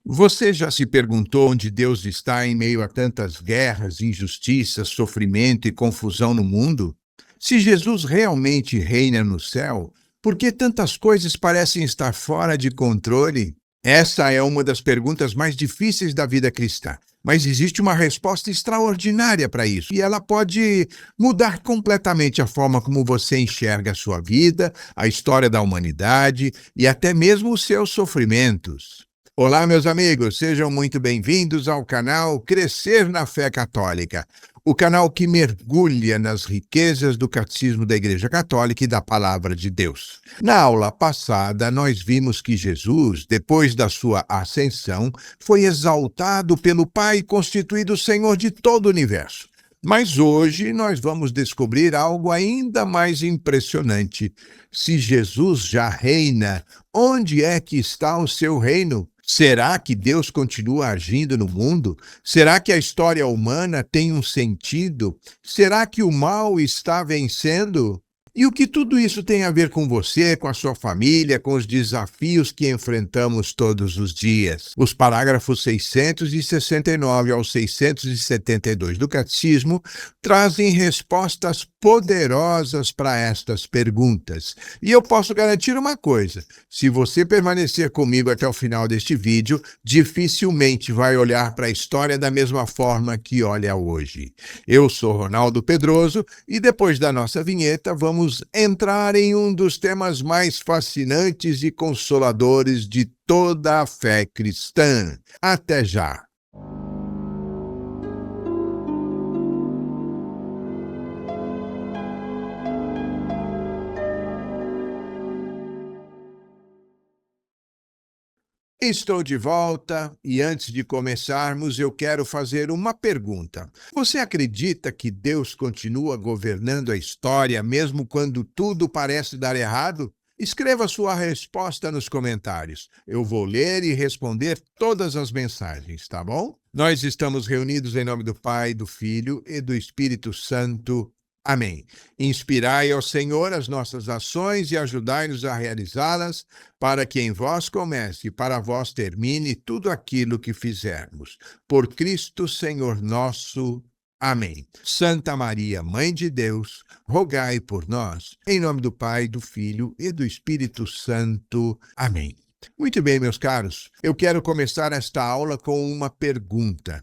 Você já se perguntou onde Deus está em meio a tantas guerras, injustiças, sofrimento e confusão no mundo? Se Jesus realmente reina no céu, por que tantas coisas parecem estar fora de controle? Essa é uma das perguntas mais difíceis da vida cristã, mas existe uma resposta extraordinária para isso, e ela pode mudar completamente a forma como você enxerga a sua vida, a história da humanidade e até mesmo os seus sofrimentos. Olá, meus amigos, sejam muito bem-vindos ao canal Crescer na Fé Católica, o canal que mergulha nas riquezas do Catecismo da Igreja Católica e da Palavra de Deus. Na aula passada, nós vimos que Jesus, depois da sua ascensão, foi exaltado pelo Pai e constituído Senhor de todo o universo. Mas hoje nós vamos descobrir algo ainda mais impressionante. Se Jesus já reina, onde é que está o seu reino? Será que Deus continua agindo no mundo? Será que a história humana tem um sentido? Será que o mal está vencendo? E o que tudo isso tem a ver com você, com a sua família, com os desafios que enfrentamos todos os dias? Os parágrafos 669 ao 672 do Catecismo trazem respostas poderosas para estas perguntas. E eu posso garantir uma coisa: se você permanecer comigo até o final deste vídeo, dificilmente vai olhar para a história da mesma forma que olha hoje. Eu sou Ronaldo Pedroso e depois da nossa vinheta vamos entrar em um dos temas mais fascinantes e consoladores de toda a fé cristã. Até já! Estou de volta e antes de começarmos, eu quero fazer uma pergunta. Você acredita que Deus continua governando a história mesmo quando tudo parece dar errado? Escreva sua resposta nos comentários. Eu vou ler e responder todas as mensagens, tá bom? Nós estamos reunidos em nome do Pai, do Filho e do Espírito Santo. Amém. Inspirai ao Senhor as nossas ações e ajudai-nos a realizá-las, para que em vós comece e para vós termine tudo aquilo que fizermos. Por Cristo Senhor nosso. Amém. Santa Maria, Mãe de Deus, rogai por nós, em nome do Pai, do Filho e do Espírito Santo. Amém. Muito bem, meus caros, eu quero começar esta aula com uma pergunta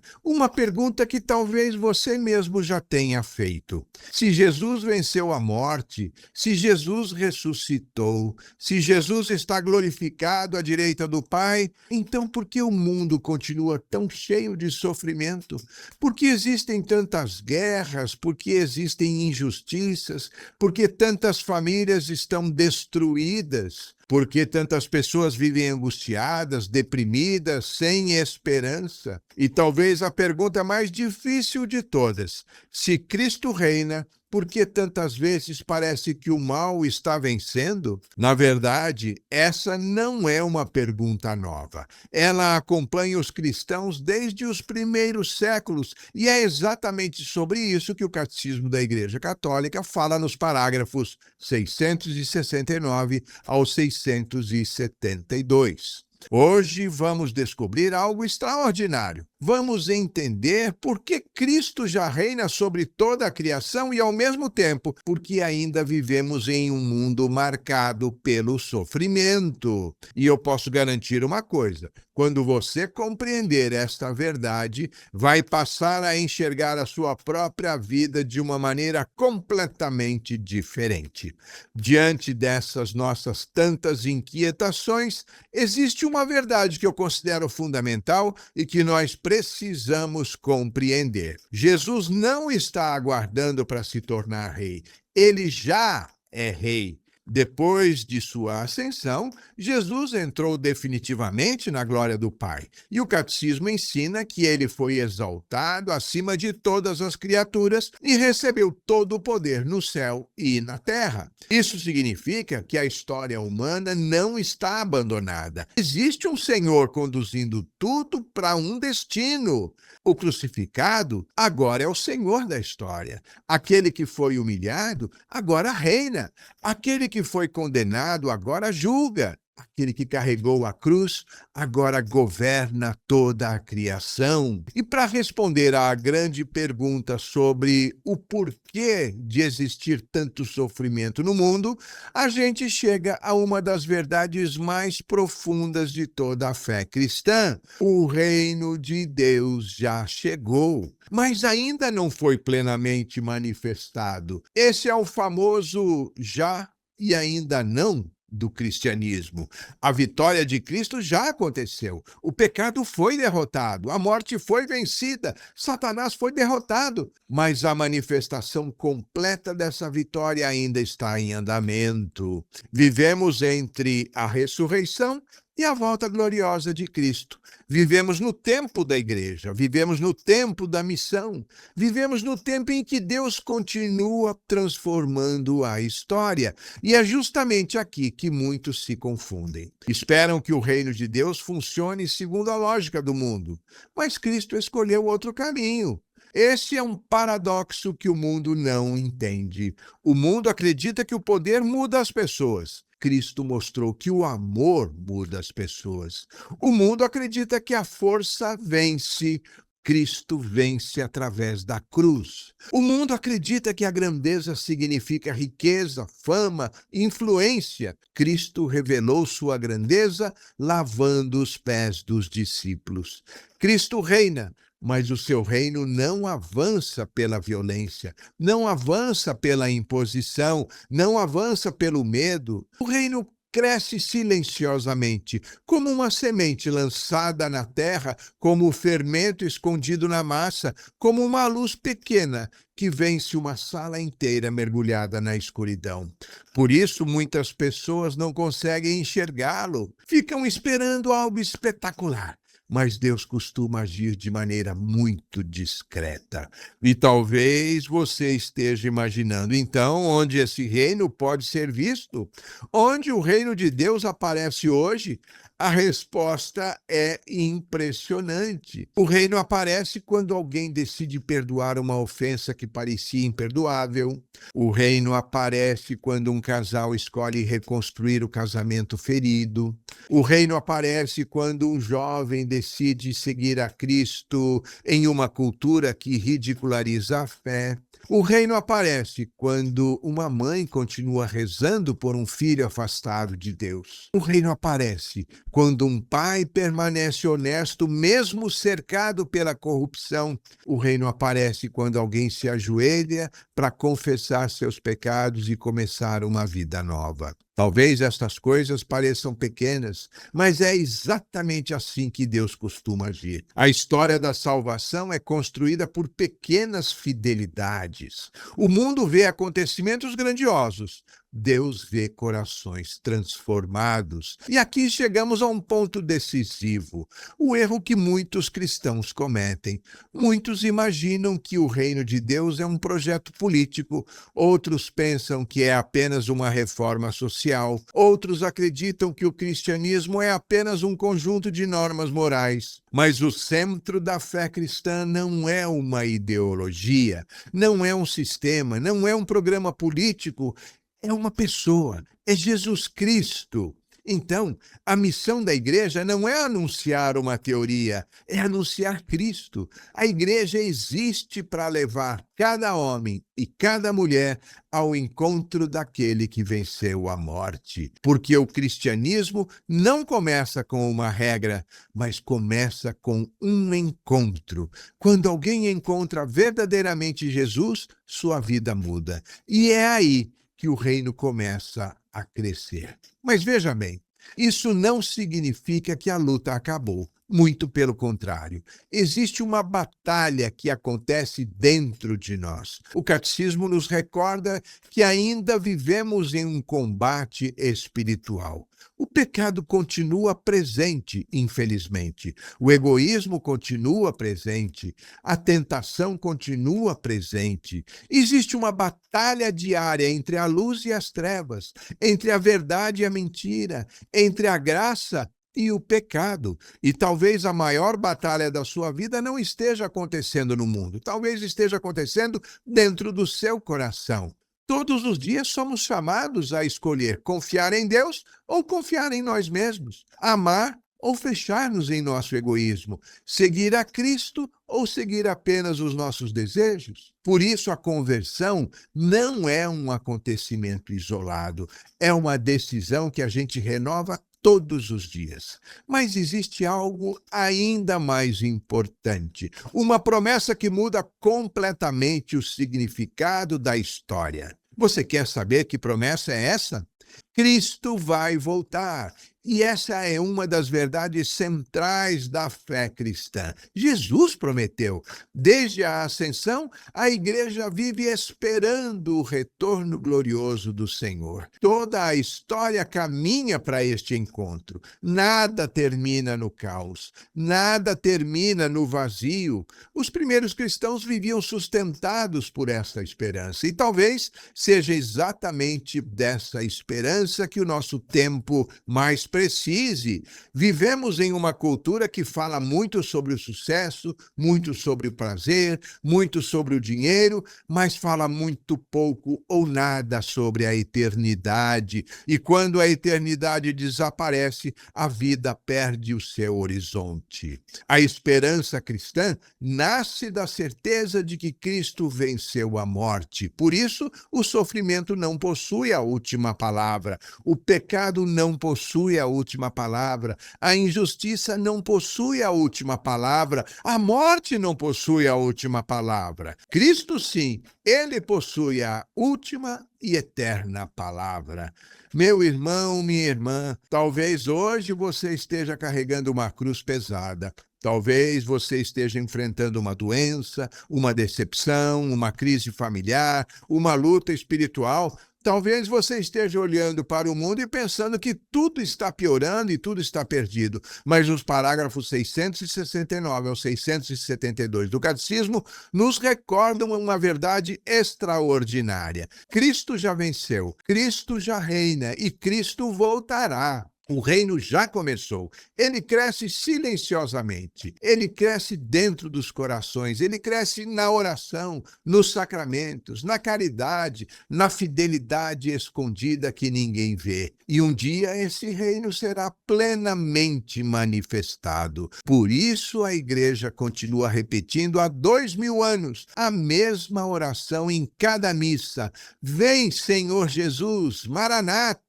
que talvez você mesmo já tenha feito. Se Jesus venceu a morte, se Jesus ressuscitou, se Jesus está glorificado à direita do Pai, então por que o mundo continua tão cheio de sofrimento? Por que existem tantas guerras? Por que existem injustiças? Por que tantas famílias estão destruídas? Por que tantas pessoas vivem angustiadas, deprimidas, sem esperança? E talvez a pergunta mais difícil de todas: se Cristo reina, por que tantas vezes parece que o mal está vencendo? Na verdade, essa não é uma pergunta nova. Ela acompanha os cristãos desde os primeiros séculos e é exatamente sobre isso que o Catecismo da Igreja Católica fala nos parágrafos 669 ao 672. Hoje vamos descobrir algo extraordinário. Vamos entender por que Cristo já reina sobre toda a criação e, ao mesmo tempo, porque ainda vivemos em um mundo marcado pelo sofrimento. E eu posso garantir uma coisa: quando você compreender esta verdade, vai passar a enxergar a sua própria vida de uma maneira completamente diferente. Diante dessas nossas tantas inquietações, existe uma verdade que eu considero fundamental e que nós precisamos compreender. Jesus não está aguardando para se tornar rei. Ele já é rei. Depois de sua ascensão, Jesus entrou definitivamente na glória do Pai. E o Catecismo ensina que ele foi exaltado acima de todas as criaturas e recebeu todo o poder no céu e na terra. Isso significa que a história humana não está abandonada. Existe um Senhor conduzindo tudo para um destino. O crucificado agora é o Senhor da história. Aquele que foi humilhado agora reina. Aquele que foi condenado agora julga. aquele que carregou a cruz, agora governa toda a criação. E para responder à grande pergunta sobre o porquê de existir tanto sofrimento no mundo, a gente chega a uma das verdades mais profundas de toda a fé cristã. O reino de Deus já chegou, mas ainda não foi plenamente manifestado. Esse é o famoso já e ainda não do cristianismo. A vitória de Cristo já aconteceu. O pecado foi derrotado, a morte foi vencida, Satanás foi derrotado, mas a manifestação completa dessa vitória ainda está em andamento. Vivemos entre a ressurreição e a volta gloriosa de Cristo. Vivemos no tempo da igreja, vivemos no tempo da missão, vivemos no tempo em que Deus continua transformando a história. E é justamente aqui que muitos se confundem. Esperam que o reino de Deus funcione segundo a lógica do mundo, mas Cristo escolheu outro caminho. Esse é um paradoxo que o mundo não entende. O mundo acredita que o poder muda as pessoas. Cristo mostrou que o amor muda as pessoas. O mundo acredita que a força vence. Cristo vence através da cruz. O mundo acredita que a grandeza significa riqueza, fama, influência. Cristo revelou sua grandeza lavando os pés dos discípulos. Cristo reina, mas o seu reino não avança pela violência, não avança pela imposição, não avança pelo medo. O reino cresce silenciosamente, como uma semente lançada na terra, como o fermento escondido na massa, como uma luz pequena que vence uma sala inteira mergulhada na escuridão. Por isso, muitas pessoas não conseguem enxergá-lo, ficam esperando algo espetacular. Mas Deus costuma agir de maneira muito discreta. E talvez você esteja imaginando, então, onde esse reino pode ser visto? Onde o reino de Deus aparece hoje? A resposta é impressionante. O reino aparece quando alguém decide perdoar uma ofensa que parecia imperdoável. O reino aparece quando um casal escolhe reconstruir o casamento ferido. O reino aparece quando um jovem decide seguir a Cristo em uma cultura que ridiculariza a fé. O reino aparece quando uma mãe continua rezando por um filho afastado de Deus. O reino aparece quando um pai permanece honesto mesmo cercado pela corrupção. O reino aparece quando alguém se ajoelha para confessar seus pecados e começar uma vida nova. Talvez estas coisas pareçam pequenas, mas é exatamente assim que Deus costuma agir. A história da salvação é construída por pequenas fidelidades. O mundo vê acontecimentos grandiosos, Deus vê corações transformados. E aqui chegamos a um ponto decisivo, o erro que muitos cristãos cometem. Muitos imaginam que o reino de Deus é um projeto político, outros pensam que é apenas uma reforma social, outros acreditam que o cristianismo é apenas um conjunto de normas morais. Mas o centro da fé cristã não é uma ideologia, não é um sistema, não é um programa político, é uma pessoa, é Jesus Cristo. Então, a missão da igreja não é anunciar uma teoria, é anunciar Cristo. A igreja existe para levar cada homem e cada mulher ao encontro daquele que venceu a morte. Porque o cristianismo não começa com uma regra, mas começa com um encontro. Quando alguém encontra verdadeiramente Jesus, sua vida muda. E é aí que o reino começa a crescer. Mas veja bem, isso não significa que a luta acabou. Muito pelo contrário. Existe uma batalha que acontece dentro de nós. O catecismo nos recorda que ainda vivemos em um combate espiritual. O pecado continua presente, infelizmente. O egoísmo continua presente. A tentação continua presente. Existe uma batalha diária entre a luz e as trevas, entre a verdade e a mentira, entre a graça e o pecado. E talvez a maior batalha da sua vida não esteja acontecendo no mundo. Talvez esteja acontecendo dentro do seu coração. Todos os dias somos chamados a escolher confiar em Deus ou confiar em nós mesmos, amar ou fechar-nos em nosso egoísmo, seguir a Cristo ou seguir apenas os nossos desejos. Por isso, a conversão não é um acontecimento isolado, é uma decisão que a gente renova todos os dias. Mas existe algo ainda mais importante, uma promessa que muda completamente o significado da história. Você quer saber que promessa é essa? Cristo vai voltar. E essa é uma das verdades centrais da fé cristã. Jesus prometeu. Desde a ascensão, a igreja vive esperando o retorno glorioso do Senhor. Toda a história caminha para este encontro. Nada termina no caos. Nada termina no vazio. Os primeiros cristãos viviam sustentados por essa esperança. E talvez seja exatamente dessa esperança que o nosso tempo mais precise. Vivemos em uma cultura que fala muito sobre o sucesso, muito sobre o prazer, muito sobre o dinheiro, mas fala muito pouco ou nada sobre a eternidade. E quando a eternidade desaparece, a vida perde o seu horizonte. A esperança cristã nasce da certeza de que Cristo venceu a morte. Por isso, o sofrimento não possui a última palavra. O pecado não possui a última palavra, a injustiça não possui a última palavra, a morte não possui a última palavra. Cristo, sim, ele possui a última e eterna palavra. Meu irmão, minha irmã, talvez hoje você esteja carregando uma cruz pesada. Talvez você esteja enfrentando uma doença, uma decepção, uma crise familiar, uma luta espiritual. Talvez você esteja olhando para o mundo e pensando que tudo está piorando e tudo está perdido. Mas os parágrafos 669 ao 672 do Catecismo nos recordam uma verdade extraordinária. Cristo já venceu, Cristo já reina e Cristo voltará. O reino já começou. Ele cresce silenciosamente. Ele cresce dentro dos corações. Ele cresce na oração, nos sacramentos, na caridade, na fidelidade escondida que ninguém vê. E um dia esse reino será plenamente manifestado. Por isso a igreja continua repetindo há 2000 anos a mesma oração em cada missa. Vem, Senhor Jesus, Maranata.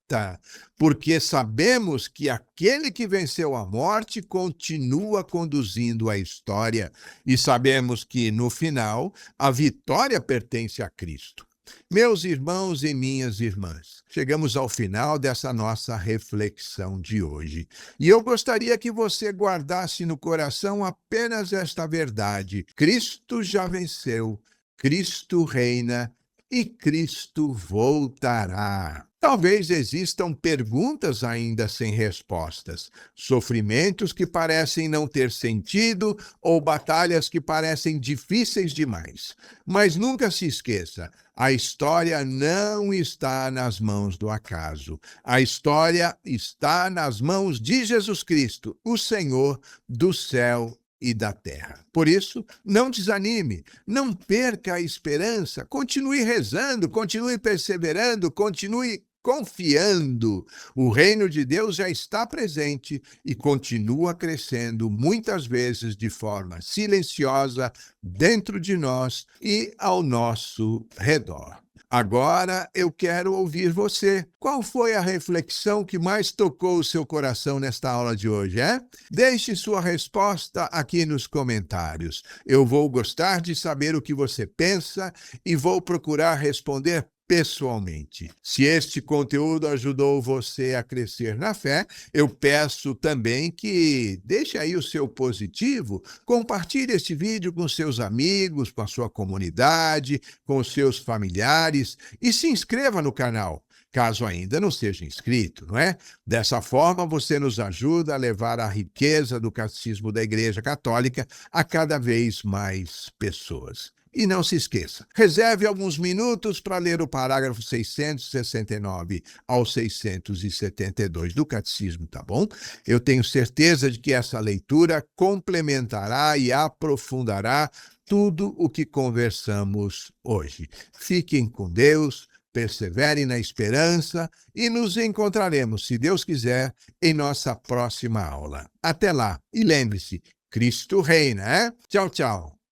Porque sabemos que aquele que venceu a morte continua conduzindo a história e sabemos que, no final, a vitória pertence a Cristo. Meus irmãos e minhas irmãs, chegamos ao final dessa nossa reflexão de hoje. E eu gostaria que você guardasse no coração apenas esta verdade: Cristo já venceu, Cristo reina e Cristo voltará. Talvez existam perguntas ainda sem respostas, sofrimentos que parecem não ter sentido ou batalhas que parecem difíceis demais. Mas nunca se esqueça, a história não está nas mãos do acaso. A história está nas mãos de Jesus Cristo, o Senhor do céu e da terra. Por isso, não desanime, não perca a esperança, continue rezando, continue perseverando, continue confiando. O reino de Deus já está presente e continua crescendo, muitas vezes de forma silenciosa, dentro de nós e ao nosso redor. Agora eu quero ouvir você. Qual foi a reflexão que mais tocou o seu coração nesta aula de hoje, Deixe sua resposta aqui nos comentários. Eu vou gostar de saber o que você pensa e vou procurar responder pessoalmente. Se este conteúdo ajudou você a crescer na fé, eu peço também que deixe aí o seu positivo, compartilhe este vídeo com seus amigos, com a sua comunidade, com os seus familiares e se inscreva no canal, caso ainda não seja inscrito, não é? Dessa forma, você nos ajuda a levar a riqueza do Catecismo da Igreja Católica a cada vez mais pessoas. E não se esqueça, reserve alguns minutos para ler o parágrafo 669 ao 672 do Catecismo, tá bom? Eu tenho certeza de que essa leitura complementará e aprofundará tudo o que conversamos hoje. Fiquem com Deus, persevere na esperança e nos encontraremos, se Deus quiser, em nossa próxima aula. Até lá. E lembre-se, Cristo reina, hein? Tchau, tchau.